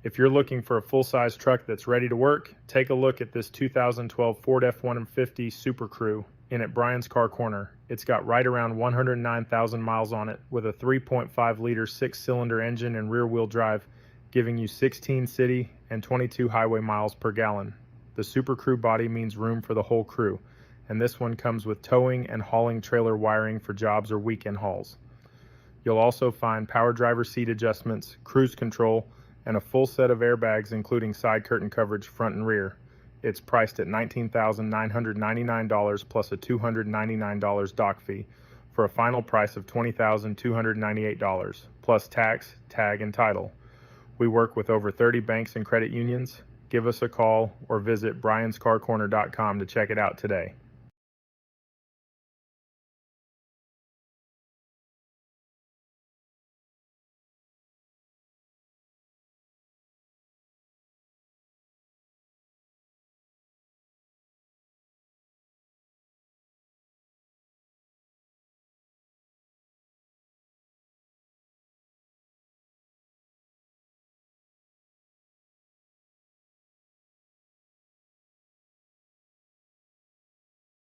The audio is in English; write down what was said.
If you're looking for a full-size truck that's ready to work, take a look at this 2012 Ford F-150 Supercrew in at Bryan's Car Corner. It's got right around 109,000 miles on it with a 3.5-liter six-cylinder engine and rear-wheel drive, giving you 16 city and 22 highway miles per gallon. The Supercrew body means room for the whole crew, and this one comes with towing and hauling trailer wiring for jobs or weekend hauls. You'll also find power driver seat adjustments, cruise control, and a full set of airbags including side curtain coverage front and rear. It's priced at $19,999 plus a $299 dock fee for a final price of $20,298 plus tax, tag, and title. We work with over 30 banks and credit unions. Give us a call or visit bryanscarcorner.com to check it out today.